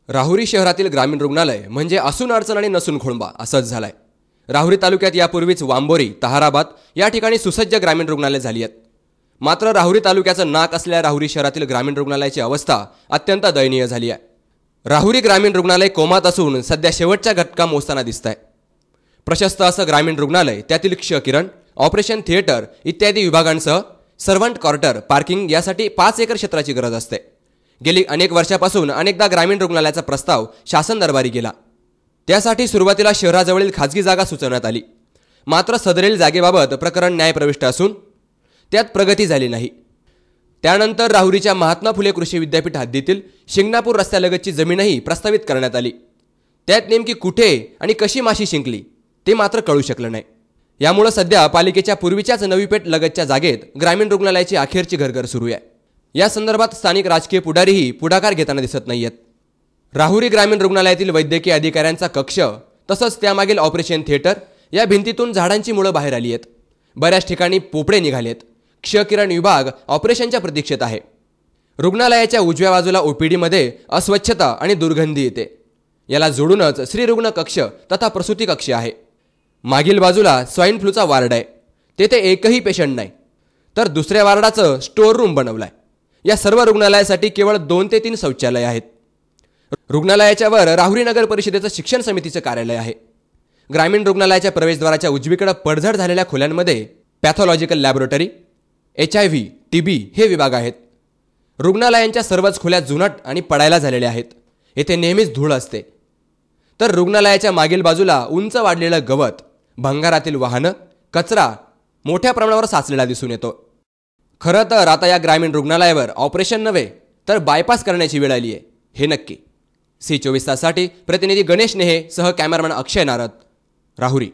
राहुरी शहरातील ग्रामीण रुग्णालय म्हणजे असून अडचण आणि नसून खोळंबा असंच झालंय। राहुरी तालुक्यात यापूर्वीच वांबोरी, तहाराबाद या ठिकाणी सुसज्ज ग्रामीण रुग्णालय झाली आहेत। मात्र राहुरी तालुक्याचं नाक असलेल्या राहुरी शहरातील ग्रामीण रुग्णालयाची अवस्था अत्यंत दयनीय झाली आहे। राहुरी ग्रामीण रुग्णालय कोमात असून सध्या शेवटच्या घटका मोजताना दिसतंय। प्रशस्त असं ग्रामीण रुग्णालय, त्यातील क्षकिरण, ऑपरेशन थिएटर इत्यादी विभागांसह सर्व्हंट क्वार्टर, पार्किंग यासाठी 5 एकर क्षेत्राची गरज असते। गेली अनेक वर्षापासून अनेकदा ग्रामीण रुग्णालयाचा प्रस्ताव शासन दरबारी गेला। त्यासाठी सुरुवातीला शहराजवळील खाजगी जागा सुचवण्यात आली। मात्र सदरील जागेबाबत प्रकरण न्यायप्रविष्ट असून त्यात प्रगती झाली नाही। त्यानंतर राहुरीच्या महात्मा फुले कृषी विद्यापीठ हद्दीतील शिंगणापूर रस्त्यालगतची जमीनही प्रस्तावित करण्यात आली। त्यात नेमकी कुठे आणि कशी माशी शिंकली ते मात्र कळू शकलं नाही। यामुळे सध्या पालिकेच्या पूर्वीच्याच नवी पेठ लगतच्या जागेत ग्रामीण रुग्णालयाची अखेरची घरघर सुरू आहे। या संदर्भात स्थानिक राजकीय पुढारीही पुढाकार घेताना दिसत नाहीयेत। राहुरी ग्रामीण रुग्णालयातील वैद्यकीय अधिकाऱ्यांचा कक्ष तसंच त्यामागील ऑपरेशन थिएटर या भिंतीतून झाडांची मुळं बाहेर आली आहेत। बऱ्याच ठिकाणी पोपडे निघालेत। क्षकिरण विभाग ऑपरेशनच्या प्रतीक्षेत आहे। रुग्णालयाच्या उजव्या बाजूला ओपीडीमध्ये अस्वच्छता आणि दुर्गंधी येते। याला जोडूनच श्रीरुग्ण कक्ष तथा प्रसूती कक्ष आहे। मागील बाजूला स्वाईन फ्लूचा वार्ड आहे, तेथे एकही पेशंट नाही। तर दुसऱ्या वार्डाचं स्टोअर रूम बनवलाय। या सर्व रुग्णालयासाठी केवळ 2 ते 3 शौचालय आहेत। रुग्णालयाच्या वर राहुरी नगर परिषदेचं शिक्षण समितीचं कार्यालय आहे। ग्रामीण रुग्णालयाच्या प्रवेशद्वाराच्या उजवीकडे पडझड झालेल्या खोल्यांमध्ये पॅथॉलॉजिकल लॅबोरेटरी, HIV, TB हे विभाग आहेत। रुग्णालयांच्या सर्वच खोल्या जुनाट आणि पडायला झालेल्या आहेत। येथे नेहमीच धूळ असते। तर रुग्णालयाच्या मागील बाजूला उंच वाढलेलं गवत, भंगारातील वाहनं, कचरा मोठ्या प्रमाणावर साचलेला दिसून येतो। खरं तर आता या ग्रामीण रुग्णालयावर ऑपरेशन नव्हे तर बायपास करण्याची वेळ आली आहे, हे नक्की। C24 ताससाठी प्रतिनिधी गणेश नेहे सह कॅमेरामॅन अक्षय नारद, राहुरी।